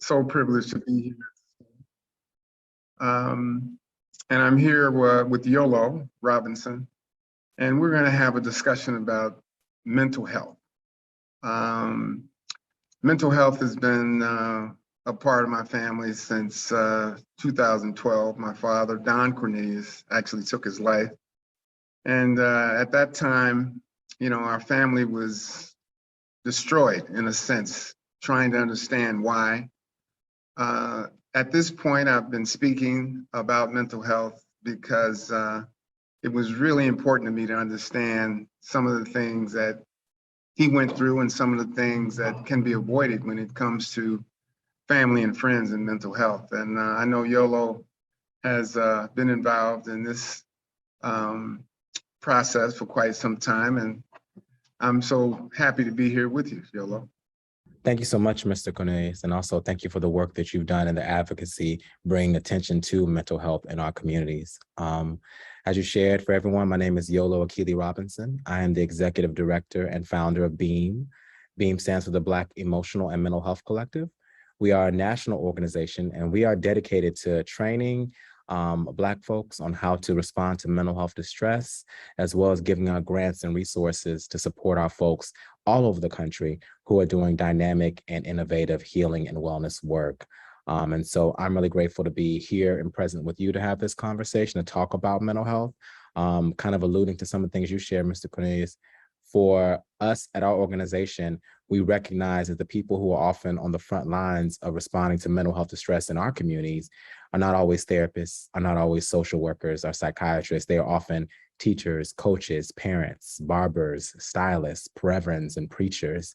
So privileged to be here. And I'm here with Yolo Robinson, and we're going to have a discussion about mental health. Mental health has been a part of my family since 2012. My father, Don Cornelius, actually took his life. And at that time, our family was destroyed in a sense, trying to understand why. At this point, I've been speaking about mental health because it was really important to me to understand some of the things that he went through and some of the things that can be avoided when it comes to family and friends and mental health. And I know Yolo has been involved in this process for quite some time, and I'm so happy to be here with you, Yolo. Thank you so much, Mr. Cornelius, and also thank you for the work that you've done in the advocacy, bringing attention to mental health in our communities. As you shared for everyone, my name is Yolo Akili Robinson. I am the Executive Director and founder of BEAM. BEAM stands for the Black Emotional and Mental Health Collective. We are a national organization, and we are dedicated to training Black folks on how to respond to mental health distress, as well as giving out grants and resources to support our folks all over the country who are doing dynamic and innovative healing and wellness work. And so I'm really grateful to be here and present with you to have this conversation, to talk about mental health, kind of alluding to some of the things you shared, Mr. Cornelius. For us at our organization, we recognize that the people who are often on the front lines of responding to mental health distress in our communities are not always therapists, are not always social workers or psychiatrists. They are often teachers, coaches, parents, barbers, stylists, reverends, and preachers.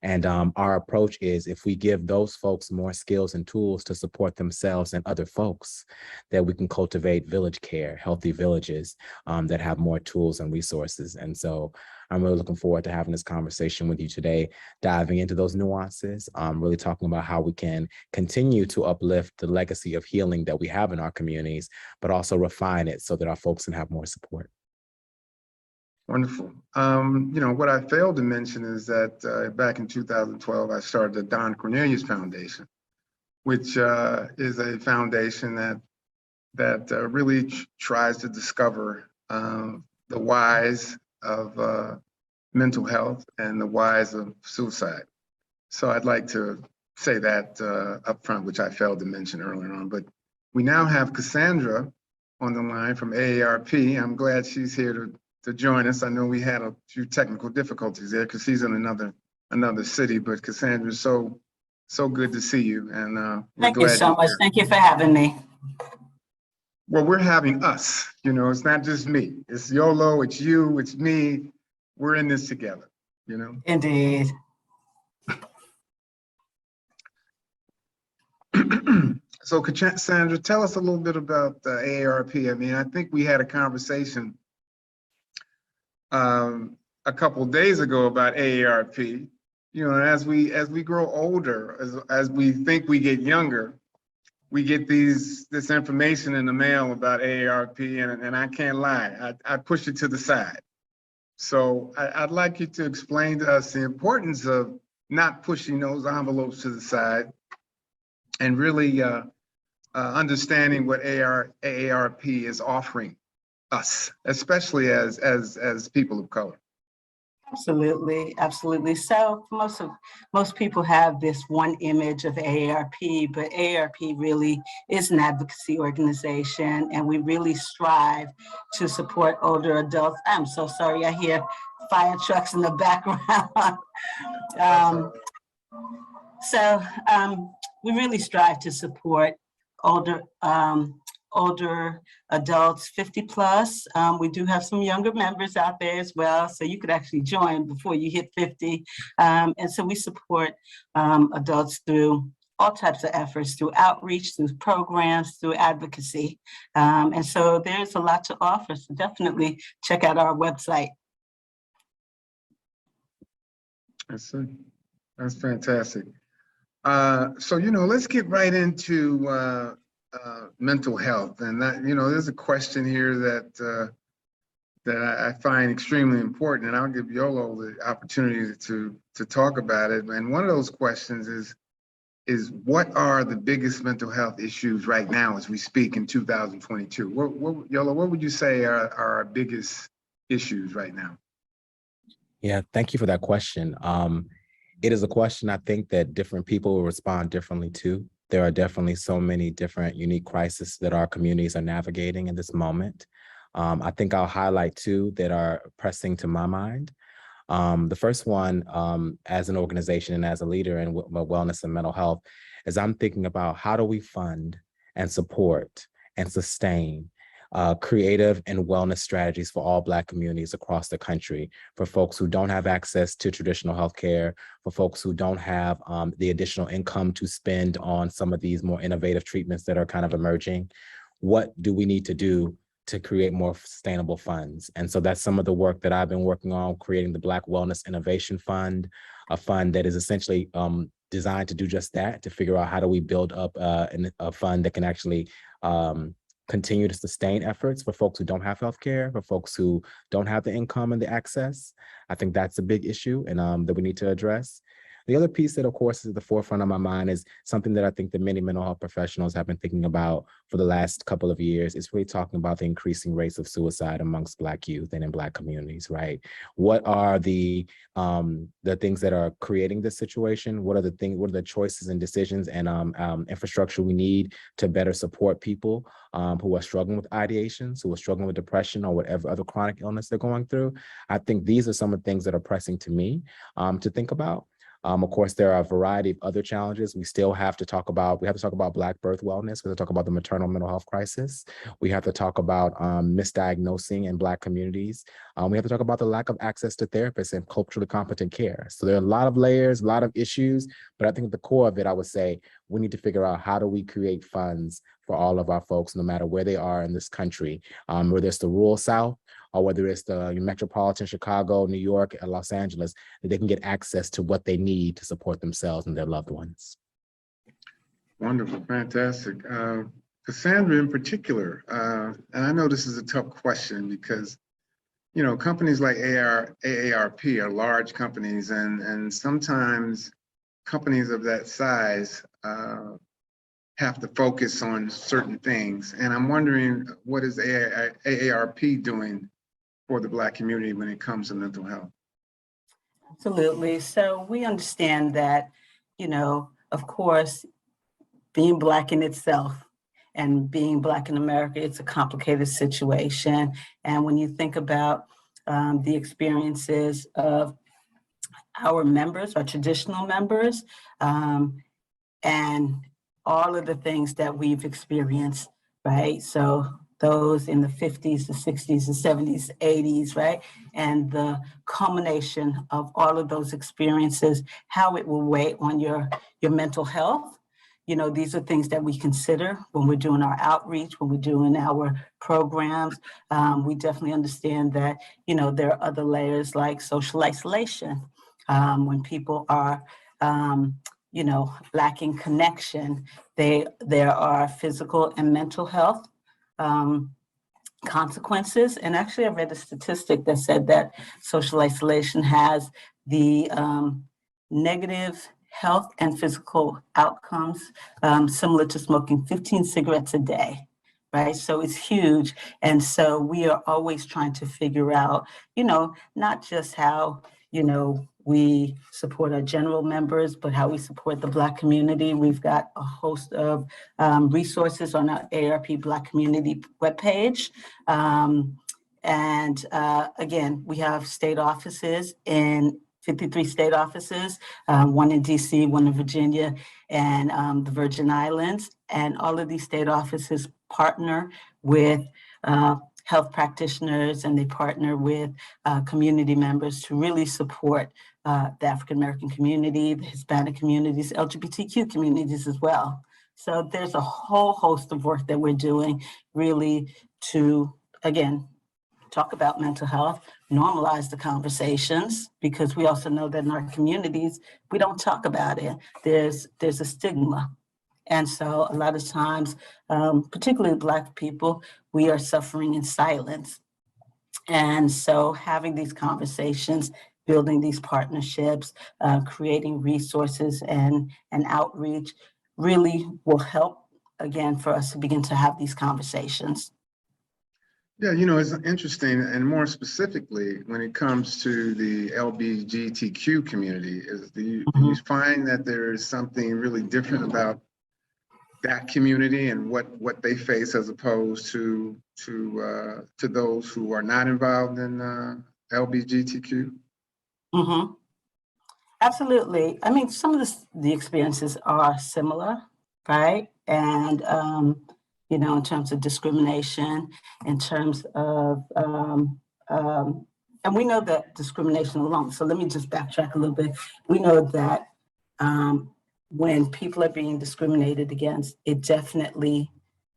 And our approach is, if we give those folks more skills and tools to support themselves and other folks, that we can cultivate village care, healthy villages that have more tools and resources. And so I'm really looking forward to having this conversation with you today, diving into those nuances, really talking about how we can continue to uplift the legacy of healing that we have in our communities, but also refine it so that our folks can have more support. Wonderful. What I failed to mention is that back in 2012, I started the Don Cornelius Foundation, which is a foundation that really tries to discover the whys of mental health and the whys of suicide. So I'd like to say that up front, which I failed to mention earlier on. But we now have Cassandra on the line from AARP. I'm glad she's here to join us. I know we had a few technical difficulties there because she's in another city, but Cassandra, so good to see you. And thank you so much. Thank you for having me. Well, we're having us, it's not just me. It's Yolo, it's you, it's me. We're in this together, Indeed. So Cassandra, tell us a little bit about AARP. I mean, I think we had a conversation a couple of days ago about AARP. As we grow older, as we think we get younger, we get this information in the mail about AARP, and I can't lie, I push it to the side. So I'd like you to explain to us the importance of not pushing those envelopes to the side and really understanding what AARP is offering us, especially as people of color. Absolutely, absolutely. So most people have this one image of AARP, but AARP really is an advocacy organization, and we really strive to support older adults. I'm so sorry, I hear fire trucks in the background. We really strive to support older adults, 50 plus. We do have some younger members out there as well, so you could actually join before you hit 50. And so we support adults through all types of efforts, through outreach, through programs, through advocacy. And so there's a lot to offer, so definitely check out our website. That's fantastic. So, let's get right into mental health, and that there's a question here that I find extremely important, and I'll give Yolo the opportunity to talk about it. And one of those questions is, is what are the biggest mental health issues right now as we speak in 2022? Yolo, what would you say are our biggest issues right now? Yeah, thank you for that question. It is a question I think that different people will respond differently to. There are definitely so many different unique crises that our communities are navigating in this moment. I think I'll highlight two that are pressing to my mind. The first one, as an organization and as a leader in wellness and mental health, is I'm thinking about how do we fund and support and sustain creative and wellness strategies for all Black communities across the country, for folks who don't have access to traditional healthcare, for folks who don't have the additional income to spend on some of these more innovative treatments that are kind of emerging. What do we need to do to create more sustainable funds? And so that's some of the work that I've been working on, creating the Black Wellness Innovation Fund, a fund that is essentially designed to do just that, to figure out how do we build up a fund that can actually continue to sustain efforts for folks who don't have healthcare, for folks who don't have the income and the access. I think that's a big issue and that we need to address. The other piece that, of course, is at the forefront of my mind is something that I think that many mental health professionals have been thinking about for the last couple of years. Is really talking about the increasing rates of suicide amongst Black youth and in Black communities, right? What are the things that are creating this situation? What are the choices and decisions and infrastructure we need to better support people who are struggling with ideations, who are struggling with depression or whatever other chronic illness they're going through? I think these are some of the things that are pressing to me to think about. Of course, there are a variety of other challenges. We have to talk about Black birth wellness. We have to talk about the maternal mental health crisis. We have to talk about misdiagnosing in Black communities. We have to talk about the lack of access to therapists and culturally competent care. So there are a lot of layers, a lot of issues, but I think at the core of it, I would say we need to figure out how do we create funds for all of our folks, no matter where they are in this country, whether it's the rural South, or whether it's the metropolitan Chicago, New York, and Los Angeles, that they can get access to what they need to support themselves and their loved ones. Wonderful, fantastic. Cassandra in particular, and I know this is a tough question because, you know, companies like AARP are large companies and sometimes companies of that size have to focus on certain things. And I'm wondering, what is AARP doing for the Black community when it comes to mental health? Absolutely. So we understand that, you know, of course, being Black in itself and being Black in America, it's a complicated situation. And when you think about the experiences of our members, our traditional members, and all of the things that we've experienced, right? So those in the 50s, the 60s, the 70s, 80s, right? And the culmination of all of those experiences, how it will weigh on your mental health. You know, these are things that we consider when we're doing our outreach, when we're doing our programs. We definitely understand that, you know, there are other layers like social isolation, when people are, you know, lacking connection. There are physical and mental health consequences. And actually, I read a statistic that said that social isolation has the negative health and physical outcomes similar to smoking 15 cigarettes a day, right? So it's huge. And so we are always trying to figure out, you know, not just how, you know, we support our general members, but how we support the Black community. We've got a host of resources on our AARP Black community webpage. Again, we have state offices in 53 state offices, one in DC, one in Virginia, and the Virgin Islands. And all of these state offices partner with health practitioners, and they partner with community members to really support the African-American community, the Hispanic communities, LGBTQ communities as well. So there's a whole host of work that we're doing really to, again, talk about mental health, normalize the conversations, because we also know that in our communities, we don't talk about it. There's a stigma. And so a lot of times, particularly Black people, we are suffering in silence. And so having these conversations building these partnerships, creating resources and outreach really will help, again, for us to begin to have these conversations. Yeah, you know, it's interesting, and more specifically, when it comes to the LGBTQ community, do you find that there is something really different about that community and what they face as opposed to those who are not involved in LGBTQ? Mm-hmm. Absolutely. I mean, some of the experiences are similar, right? And, you know, in terms of discrimination, in terms of, and we know that discrimination alone. So let me just backtrack a little bit. We know that when people are being discriminated against, it definitely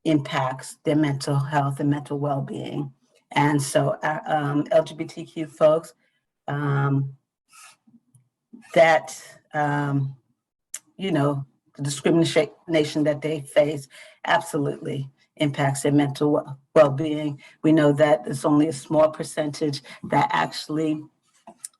impacts their mental health and mental well-being. And so LGBTQ folks, that, you know, the discrimination that they face absolutely impacts their mental well-being. We know that there's only a small percentage that actually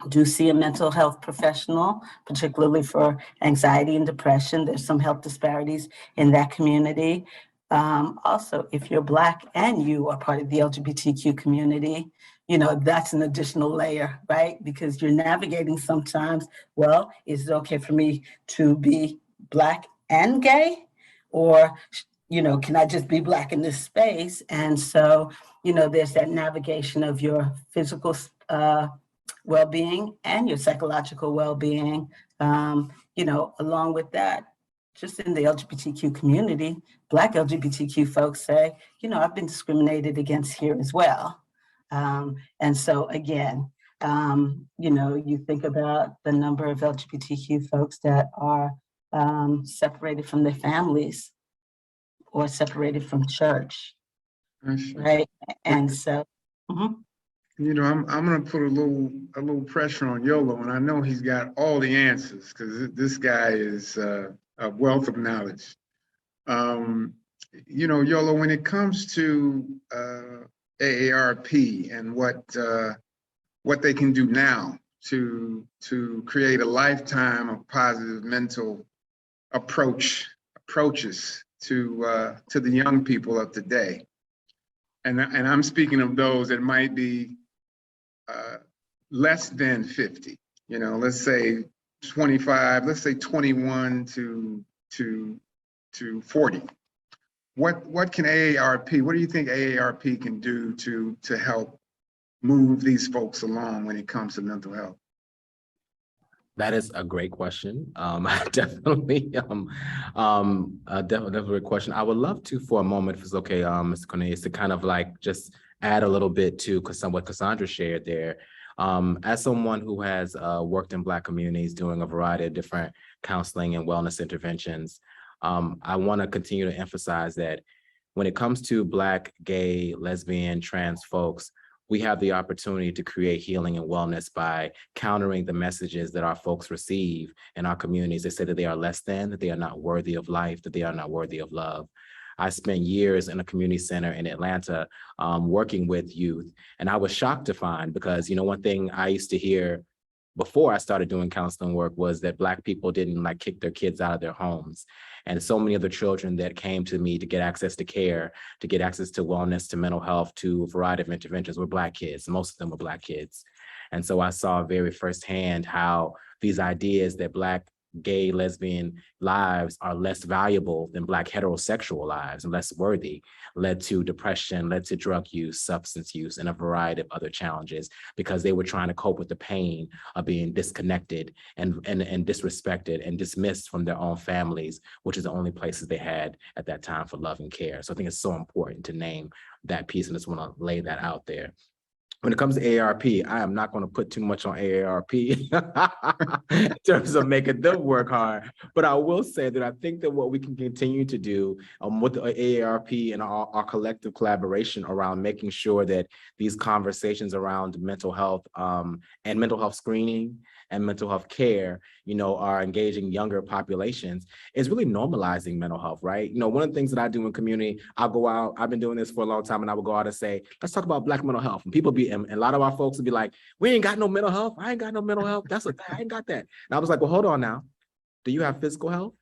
do see a mental health professional, particularly for anxiety and depression. There's some health disparities in that community. Also, if you're Black and you are part of the LGBTQ community, you know, that's an additional layer, right? Because you're navigating sometimes, well, is it okay for me to be Black and gay? Or, you know, can I just be Black in this space? And so, you know, there's that navigation of your physical well-being and your psychological well-being. You know, along with that, just in the LGBTQ community, Black LGBTQ folks say, you know, I've been discriminated against here as well. And so again, you know, you think about the number of LGBTQ folks that are separated from their families or separated from church, right? And so, you know, I'm gonna put a little pressure on Yolo, and I know he's got all the answers because this guy is a wealth of knowledge. You know, Yolo, when it comes to AARP and what they can do now to create a lifetime of positive mental approaches to the young people of today, and I'm speaking of those that might be less than 50, you know, let's say 25, let's say 21 to 40. What can AARP, what do you think AARP can do to help move these folks along when it comes to mental health? That is a great question. Definitely a great question. I would love to, for a moment, if it's okay, Mr. Cornelius, to kind of like just add a little bit to what Cassandra shared there. As someone who has worked in Black communities doing a variety of different counseling and wellness interventions, I want to continue to emphasize that when it comes to Black, gay, lesbian, trans folks, we have the opportunity to create healing and wellness by countering the messages that our folks receive in our communities. They say that they are less than, that they are not worthy of life, that they are not worthy of love. I spent years in a community center in Atlanta working with youth, and I was shocked to find, because, you know, one thing I used to hear before I started doing counseling work was that Black people didn't like kick their kids out of their homes. And so many of the children that came to me to get access to care, to get access to wellness, to mental health, to a variety of interventions were Black kids. Most of them were Black kids. And so I saw very firsthand how these ideas that Black, gay, lesbian lives are less valuable than Black heterosexual lives and less worthy led to depression, led to drug use, substance use, and a variety of other challenges, because they were trying to cope with the pain of being disconnected and disrespected and dismissed from their own families, which is the only places they had at that time for love and care. So I think it's so important to name that piece, and I just want to lay that out there. When it comes to AARP, I am not going to put too much on AARP in terms of making them work hard. But I will say that I think that what we can continue to do with the AARP and our collective collaboration around making sure that these conversations around mental health and mental health screening and mental health care are engaging younger populations, is really normalizing mental health, right? One of the things that I do in community, I'll go out, I've been doing this for a long time, and I will go out and say, let's talk about Black mental health. And and a lot of our folks will be like, we ain't got no mental health. I ain't got no mental health. I ain't got that. And I was like, well, hold on now. Do you have physical health?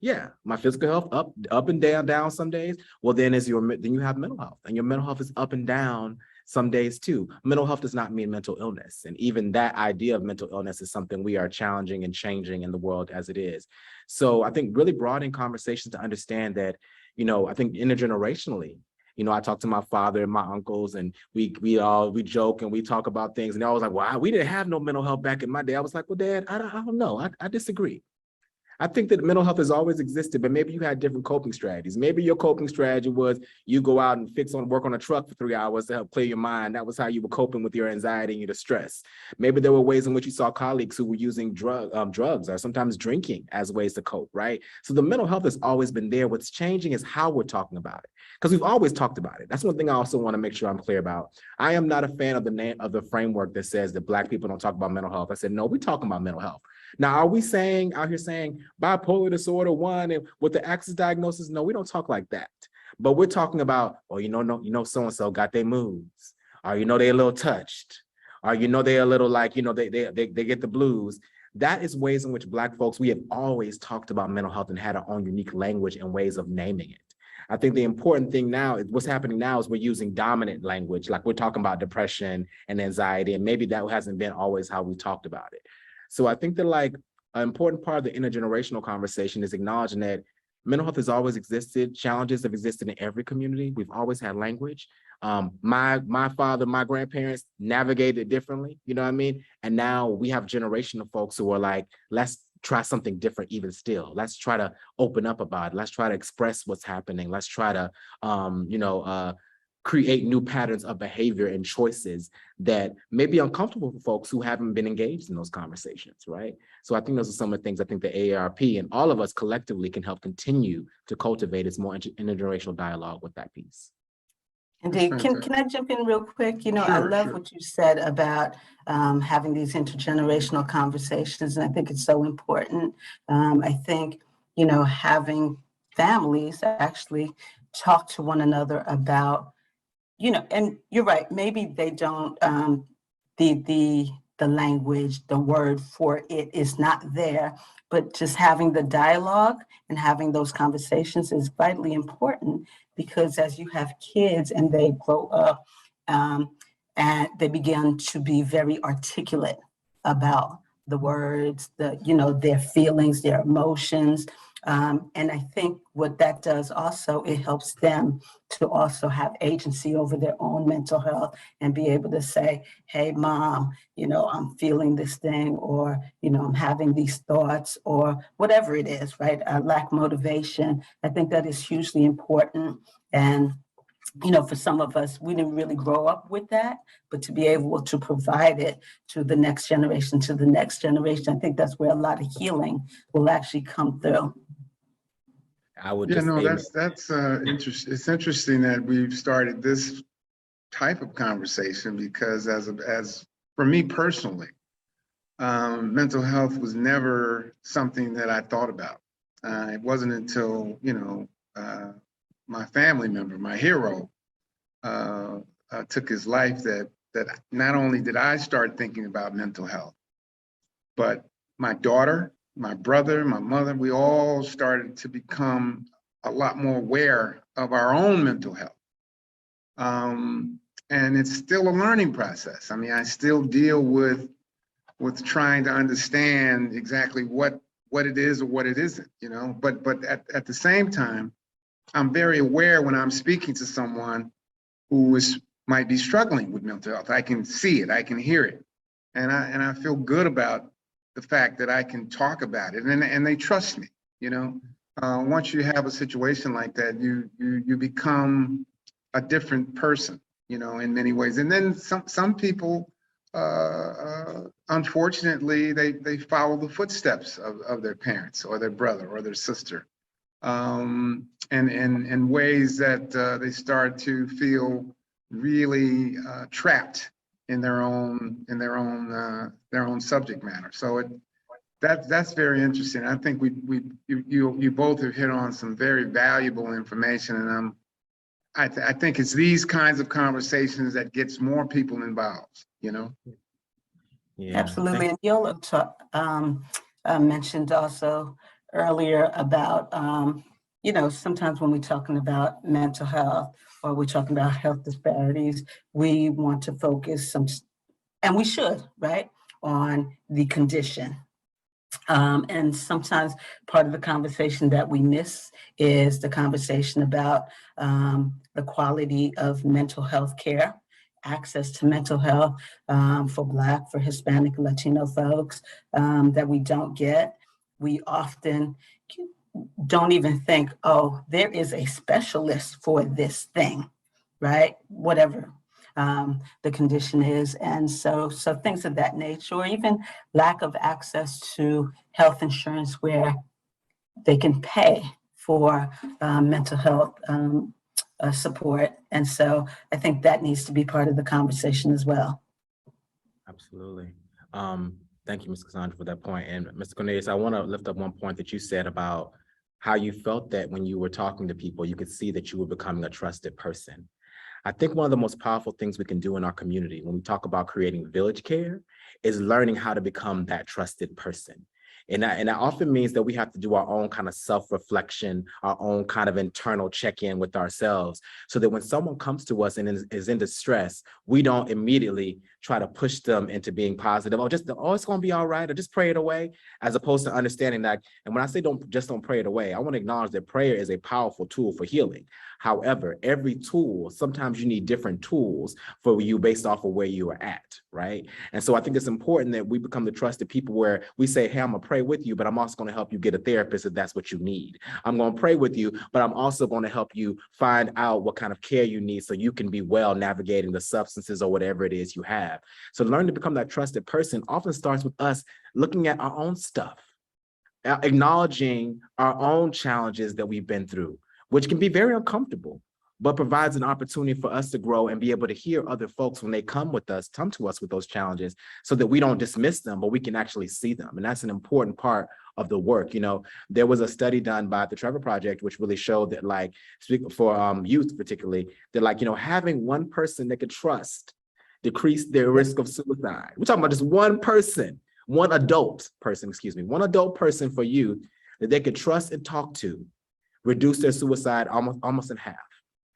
Yeah, my physical health up and down some days. Well, then you have mental health, and your mental health is up and down some days too. Mental health does not mean mental illness. And even that idea of mental illness is something we are challenging and changing in the world as it is. So I think really broadening conversations to understand that, I think intergenerationally, I talk to my father and my uncles, and we joke and we talk about things, and they're always like, wow, we didn't have no mental health back in my day. I was like, well, Dad, I don't know. I disagree. I think that mental health has always existed, but maybe you had different coping strategies. Maybe your coping strategy was you go out and work on a truck for 3 hours to help clear your mind. That was how you were coping with your anxiety and your distress. Maybe there were ways in which you saw colleagues who were using drugs or sometimes drinking as ways to cope, right? So the mental health has always been there. What's changing is how we're talking about it, because we've always talked about it. That's one thing I also want to make sure I'm clear about. I am not a fan of the framework that says that Black people don't talk about mental health. I said, no, we're talking about mental health. Now, are we out here saying bipolar disorder 1 and with the axis diagnosis? No, we don't talk like that. But we're talking about, so-and-so got their moods, or they're a little touched, or they're a little like, they get the blues. That is ways in which Black folks, we have always talked about mental health and had our own unique language and ways of naming it. I think the important thing now, what's happening now is we're using dominant language, like we're talking about depression and anxiety, and maybe that hasn't been always how we talked about it. So I think that an important part of the intergenerational conversation is acknowledging that mental health has always existed. Challenges have existed in every community. We've always had language. My father, my grandparents navigated it differently, you know what I mean? And now we have a generation of folks who are like, let's try something different even still. Let's try to open up about it. Let's try to express what's happening. Let's try to, create new patterns of behavior and choices that may be uncomfortable for folks who haven't been engaged in those conversations, right? So I think those are some of the things I think the AARP and all of us collectively can help continue to cultivate is more intergenerational dialogue with that piece. Indeed. Can I jump in real quick? I love what you said about having these intergenerational conversations, and I think it's so important. I think, having families actually talk to one another about, and you're right, maybe they don't, the language, the word for it is not there, but just having the dialogue and having those conversations is vitally important, because as you have kids and they grow up and they begin to be very articulate about the words, their feelings, their emotions. And I think what that does also, it helps them to also have agency over their own mental health and be able to say, hey, Mom, I'm feeling this thing, or, I'm having these thoughts, or whatever it is, right? I lack motivation. I think that is hugely important. And for some of us, we didn't really grow up with that, but to be able to provide it to the next generation, I think that's where a lot of healing will actually come through. I would just that's interesting. It's interesting that we've started this type of conversation, because as for me personally, mental health was never something that I thought about. It wasn't until my family member, my hero, took his life that not only did I start thinking about mental health, but my daughter, my brother, my mother, we all started to become a lot more aware of our own mental health. And it's still a learning process. I mean, I still deal with trying to understand exactly what it is or what it isn't, but at the same time, I'm very aware when I'm speaking to someone who might be struggling with mental health. I can see it, I can hear it. And I feel good about the fact that I can talk about it, and they trust me. Once you have a situation like that, you become a different person, in many ways. And then some people, unfortunately, they follow the footsteps of their parents or their brother or their sister, and ways that they start to feel really trapped in their own subject matter. So That's very interesting. I think you both have hit on some very valuable information, and I think it's these kinds of conversations that gets more people involved, you know? Yeah. Absolutely. And Yolo mentioned also earlier about, sometimes when we're talking about mental health or we're talking about health disparities, we want to focus and we should, right, on the condition. And sometimes part of the conversation that we miss is the conversation about the quality of mental health care, access to mental health for Black, for Hispanic, Latino folks that we don't get. We often don't even think, oh, there is a specialist for this thing, right? Whatever the condition is. And so things of that nature, or even lack of access to health insurance where they can pay for mental health support. And so I think that needs to be part of the conversation as well. Absolutely. Thank you, Ms. Cassandra, for that point. And Mr. Cornelius, I want to lift up one point that you said about how you felt that when you were talking to people, you could see that you were becoming a trusted person. I think one of the most powerful things we can do in our community when we talk about creating village care is learning how to become that trusted person. And that often means that we have to do our own kind of self-reflection, our own kind of internal check-in with ourselves, so that when someone comes to us and is in distress, we don't immediately try to push them into being positive. Oh, it's going to be all right, or just pray it away, as opposed to understanding that. And when I say don't pray it away, I want to acknowledge that prayer is a powerful tool for healing. However, every tool, sometimes you need different tools for you based off of where you are at, right? And so I think it's important that we become the trusted people where we say, hey, I'm gonna pray with you, but I'm also gonna help you get a therapist if that's what you need. I'm gonna pray with you, but I'm also gonna help you find out what kind of care you need so you can be well navigating the substances or whatever it is you have. So learning to become that trusted person often starts with us looking at our own stuff, acknowledging our own challenges that we've been through, which can be very uncomfortable, but provides an opportunity for us to grow and be able to hear other folks when they come to us with those challenges, so that we don't dismiss them, but we can actually see them. And that's an important part of the work. You know, there was a study done by the Trevor Project, which really showed that, like, for youth particularly, that, like, having one person they could trust decrease their risk of suicide. We're talking about just one adult person for youth that they could trust and talk to, reduce their suicide almost in half.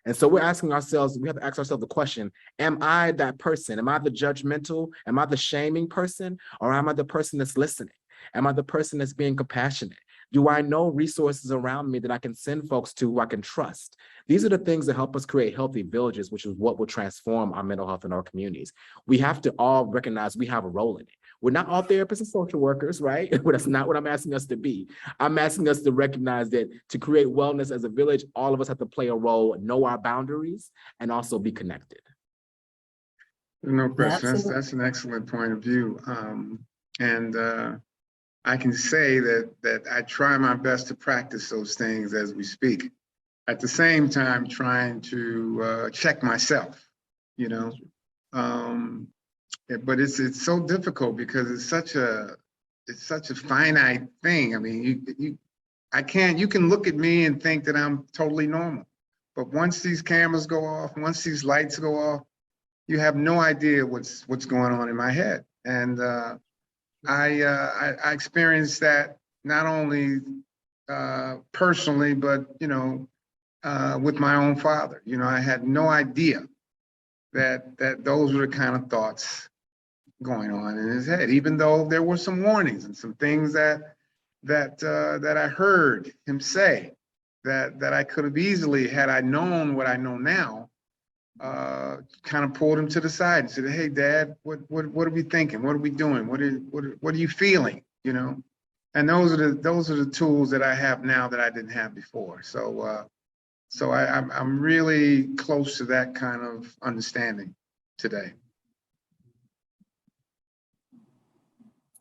And so we have to ask ourselves the question, am I that person? Am I the judgmental? Am I the shaming person? Or am I the person that's listening? Am I the person that's being compassionate? Do I know resources around me that I can send folks to who I can trust? These are the things that help us create healthy villages, which is what will transform our mental health in our communities. We have to all recognize we have a role in it. We're not all therapists and social workers, right? But that's not what I'm asking us to be. I'm asking us to recognize that to create wellness as a village, all of us have to play a role, know our boundaries, and also be connected. No question. Absolutely. That's an excellent point of view. I can say that I try my best to practice those things as we speak. At the same time, trying to check myself, but it's so difficult because it's such a finite thing. I mean, you can look at me and think that I'm totally normal, but once these cameras go off, once these lights go off, you have no idea what's going on in my head. And I experienced that not only personally, but with my own father. I had no idea that those were the kind of thoughts going on in his head, even though there were some warnings and some things that I heard him say that I could have easily, had I known what I know now, kind of pulled him to the side and said, "Hey, Dad, what are we thinking? What are we doing? What are you feeling?" And those are the tools that I have now that I didn't have before. So I'm really close to that kind of understanding today.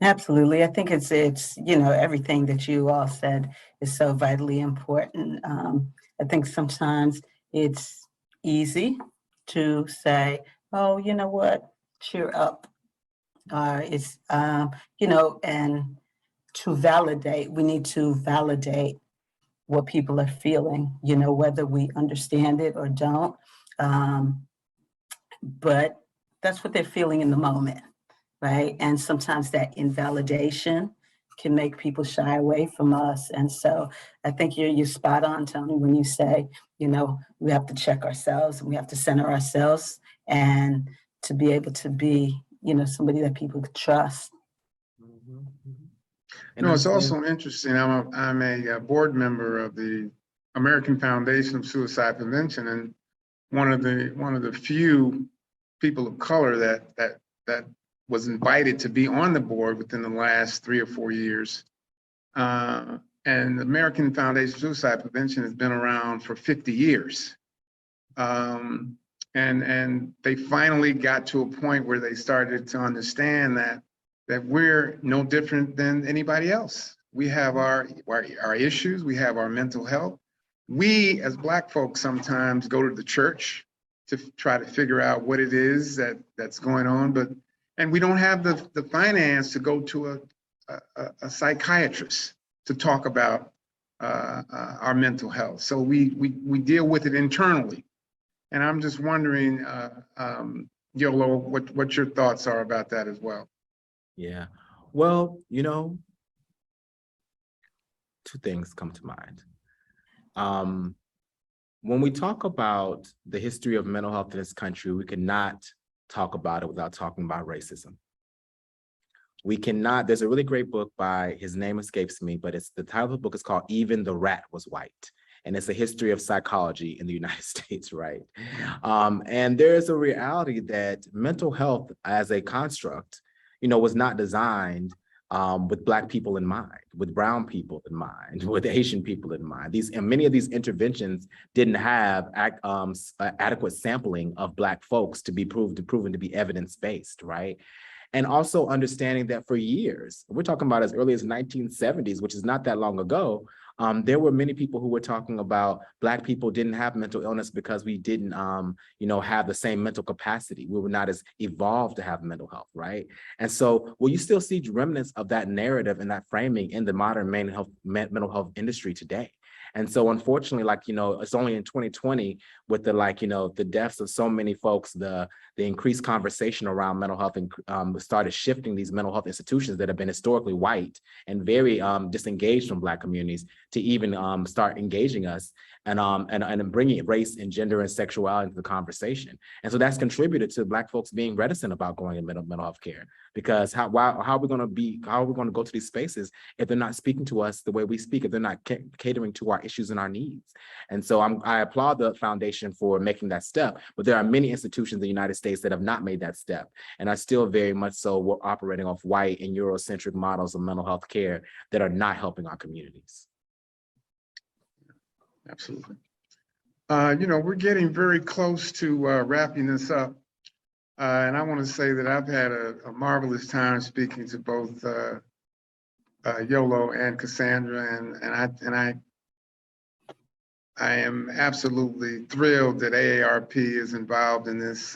Absolutely. I think it's everything that you all said is so vitally important. I think sometimes it's easy to say, oh, you know what, cheer up. It's, and to validate, we need to validate what people are feeling, you know, whether we understand it or don't. But that's what they're feeling in the moment, right? And sometimes that invalidation can make people shy away from us. And so I think you're spot on, Tony, when you say, you know, we have to check ourselves, we have to center ourselves, and to be able to be, you know, somebody that people could trust. You know, it's also interesting. I'm a board member of the American Foundation of Suicide Prevention, and one of the few people of color that was invited to be on the board within the last 3 or 4 years. And the American Foundation of Suicide Prevention has been around for 50 years. And they finally got to a point where they started to understand that we're no different than anybody else. We have our issues, we have our mental health. We as Black folks sometimes go to the church to try to figure out what it is that's going on, and we don't have the finance to go to a psychiatrist to talk about our mental health. So we deal with it internally. And I'm just wondering, Yolo, what your thoughts are about that as well. Yeah, well, you know, 2 things come to mind. When we talk about the history of mental health in this country, we cannot talk about it without talking about racism. We cannot, there's a really great book by, his name escapes me, but the title of the book is called Even the Rat Was White. And it's a history of psychology in the United States, right? And there's a reality that mental health as a construct, you know, was not designed with Black people in mind, with brown people in mind, with Asian people in mind. Many of these interventions didn't have adequate sampling of Black folks to be proven to be evidence-based, right? And also understanding that for years, we're talking about as early as 1970s, which is not that long ago, there were many people who were talking about Black people didn't have mental illness because we didn't, you know, have the same mental capacity. We were not as evolved to have mental health, right? And so, well, you still see remnants of that narrative and that framing in the modern mental health industry today. And so, unfortunately, like, you know, it's only in 2020 with the, like, you know, the deaths of so many folks, the increased conversation around mental health and started shifting these mental health institutions that have been historically white and very disengaged from Black communities to even start engaging us and bringing race and gender and sexuality into the conversation. And so that's contributed to Black folks being reticent about going in mental health care, because how are we going to go to these spaces if they're not speaking to us the way we speak, if they're not catering to our issues and our needs? And so I applaud the foundation for making that step, but there are many institutions in the United States that have not made that step and are still very much so we're operating off white and Eurocentric models of mental health care that are not helping our communities. Absolutely. You know, we're getting very close to wrapping this up. And I want to say that I've had a marvelous time speaking to both Yolo and Cassandra, and I am absolutely thrilled that AARP is involved in this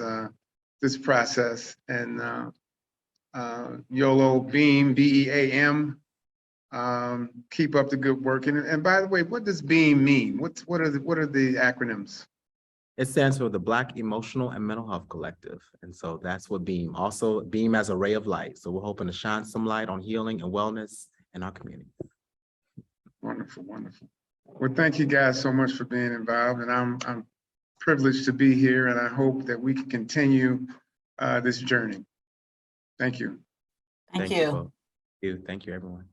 this process. And Yolo, Beam, BEAM, keep up the good work. And by the way, what does BEAM mean? What are the acronyms? It stands for the Black Emotional and Mental Health Collective. And so that's what BEAM, also BEAM as a ray of light. So we're hoping to shine some light on healing and wellness in our community. Wonderful, wonderful. Well, thank you guys so much for being involved, and I'm privileged to be here, and I hope that we can continue this journey. Thank you. Thank you. Both. Thank you, everyone.